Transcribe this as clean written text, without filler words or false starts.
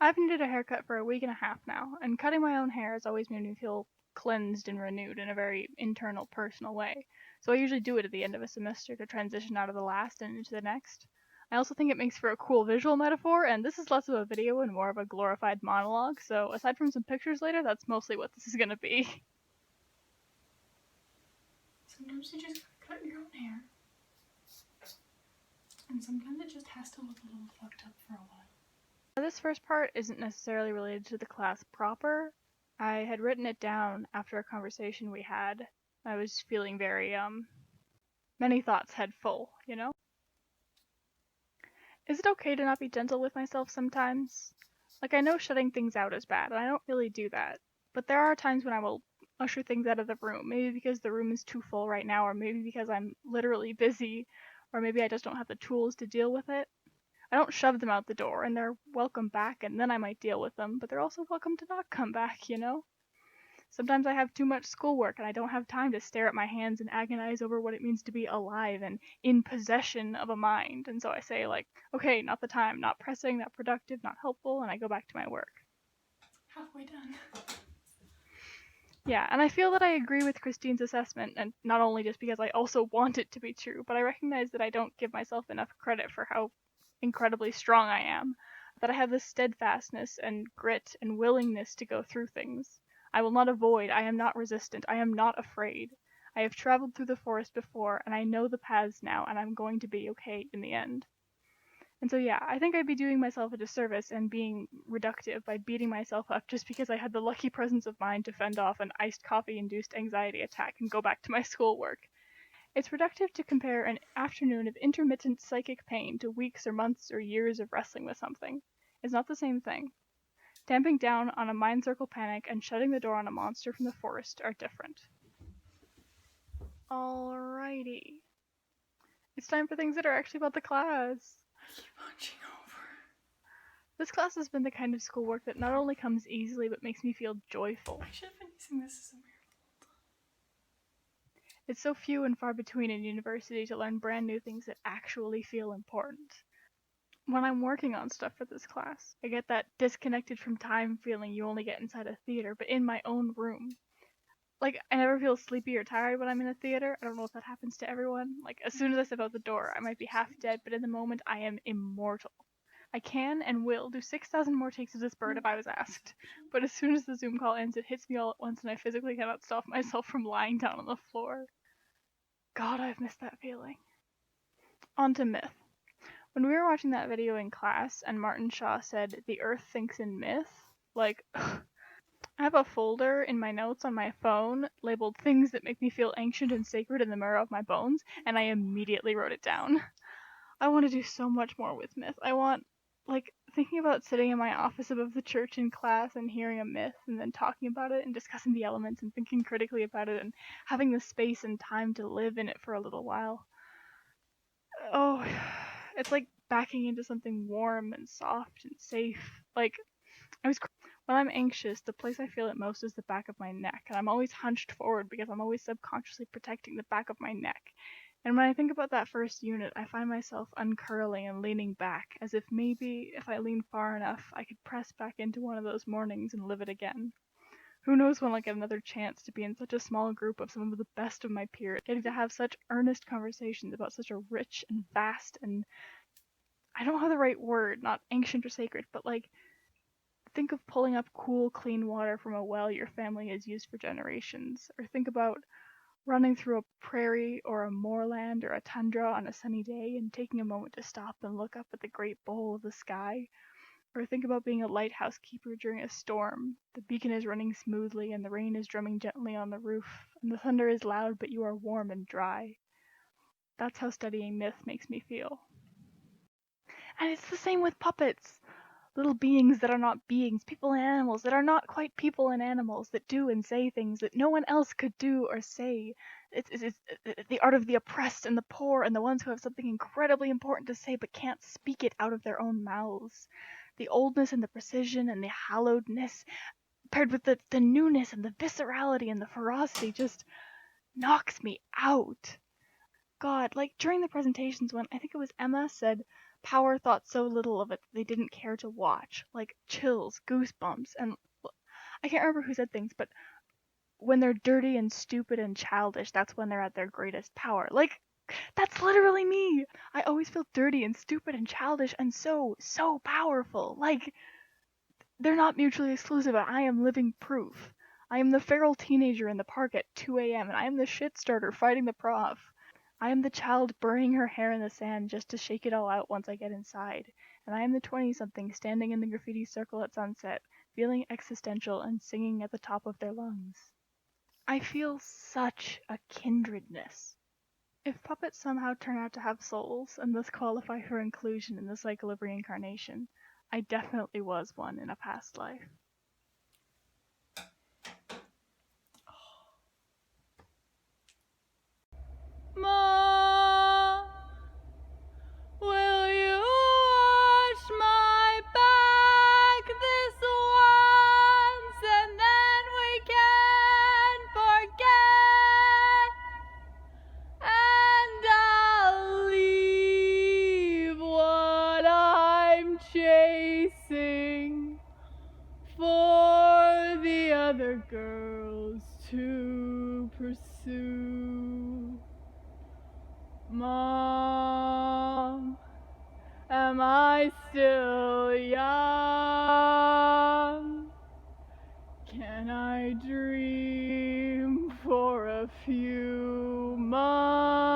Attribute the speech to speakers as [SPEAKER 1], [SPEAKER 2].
[SPEAKER 1] I've needed a haircut for a week and a half now, and cutting my own hair has always made me feel cleansed and renewed in a very internal, personal way. So I usually do it at the end of a semester to transition out of the last and into the next. I also think it makes for a cool visual metaphor, and this is less of a video and more of a glorified monologue, so aside from some pictures later, that's mostly what this is gonna be.
[SPEAKER 2] Sometimes you just cut your own hair. And sometimes it just has to look a little fucked up for a while.
[SPEAKER 1] This first part isn't necessarily related to the class proper. I had written it down after a conversation we had. I was feeling very, many thoughts head full, you know? Is it okay to not be gentle with myself sometimes? Like, I know shutting things out is bad, and I don't really do that. But there are times when I will usher things out of the room, maybe because the room is too full right now, or maybe because I'm literally busy, or maybe I just don't have the tools to deal with it. I don't shove them out the door, and they're welcome back, and then I might deal with them, but they're also welcome to not come back, you know? Sometimes I have too much schoolwork, and I don't have time to stare at my hands and agonize over what it means to be alive and in possession of a mind, and so I say, like, okay, not the time, not pressing, not productive, not helpful, and I go back to my work.
[SPEAKER 2] Halfway done.
[SPEAKER 1] Yeah, and I feel that I agree with Christine's assessment, and not only just because I also want it to be true, but I recognize that I don't give myself enough credit for how incredibly strong I am, that I have the steadfastness and grit and willingness to go through things. I will not avoid, I am not resistant, I am not afraid. I have traveled through the forest before, and I know the paths now, and I'm going to be okay in the end. And so yeah, I think I'd be doing myself a disservice and being reductive by beating myself up just because I had the lucky presence of mind to fend off an iced coffee-induced anxiety attack and go back to my schoolwork. It's reductive to compare an afternoon of intermittent psychic pain to weeks or months or years of wrestling with something. It's not the same thing. Damping down on a mind circle panic and shutting the door on a monster from the forest are different. Alrighty. It's time for things that are actually about the class.
[SPEAKER 2] I keep hunching over.
[SPEAKER 1] This class has been the kind of schoolwork that not only comes easily but makes me feel joyful.
[SPEAKER 2] I should have been using this as a mirror.
[SPEAKER 1] It's so few and far between in university to learn brand new things that actually feel important. When I'm working on stuff for this class, I get that disconnected from time feeling you only get inside a theater, but in my own room. Like, I never feel sleepy or tired when I'm in a theater. I don't know if that happens to everyone. Like, as soon as I step out the door, I might be half dead, but in the moment, I am immortal. I can and will do 6,000 more takes of this bird if I was asked. But as soon as the Zoom call ends, it hits me all at once, and I physically cannot stop myself from lying down on the floor. God, I've missed that feeling. On to myth. When we were watching that video in class and Martin Shaw said, "The Earth thinks in myth," like, I have a folder in my notes on my phone labeled "Things that make me feel ancient and sacred in the marrow of my bones," and I immediately wrote it down. I want to do so much more with myth. I want, like, thinking about sitting in my office above the church in class and hearing a myth and then talking about it and discussing the elements and thinking critically about it and having the space and time to live in it for a little while. Oh, it's like backing into something warm and soft and safe. Like, when I'm anxious, the place I feel it most is the back of my neck, and I'm always hunched forward because I'm always subconsciously protecting the back of my neck. And when I think about that first unit, I find myself uncurling and leaning back, as if maybe if I lean far enough, I could press back into one of those mornings and live it again. Who knows when I'll get another chance to be in such a small group of some of the best of my peers, getting to have such earnest conversations about such a rich and vast and, I don't have the right word, not ancient or sacred, but like, think of pulling up cool, clean water from a well your family has used for generations, or think about running through a prairie or a moorland or a tundra on a sunny day and taking a moment to stop and look up at the great bowl of the sky. Or think about being a lighthouse keeper during a storm. The beacon is running smoothly and the rain is drumming gently on the roof, and the thunder is loud but you are warm and dry. That's how studying myth makes me feel. And it's the same with puppets. Little beings that are not beings, people and animals that are not quite people and animals, that do and say things that no one else could do or say. It's the art of the oppressed and the poor and the ones who have something incredibly important to say but can't speak it out of their own mouths. The oldness and the precision and the hallowedness, paired with the newness and the viscerality and the ferocity, just knocks me out. God, like during the presentations when I think it was Emma said, Power thought so little of it that they didn't care to watch, like chills, goosebumps, and I can't remember who said things, but when they're dirty and stupid and childish, that's when they're at their greatest power. Like, that's literally me. I always feel dirty and stupid and childish and so powerful. Like, they're not mutually exclusive, and I am living proof. I am the feral teenager in the park at 2 a.m., and I am the shit starter fighting the prof. I am the child burying her hair in the sand just to shake it all out once I get inside. And I am the 20-something standing in the graffiti circle at sunset, feeling existential and singing at the top of their lungs. I feel such a kindredness. If puppets somehow turn out to have souls and thus qualify for inclusion in the cycle of reincarnation, I definitely was one in a past life. Mom, will you watch my back this once and then we can forget? And I'll leave what I'm chasing for the other girls to pursue. Mom, am I still young? Can I dream for a few months?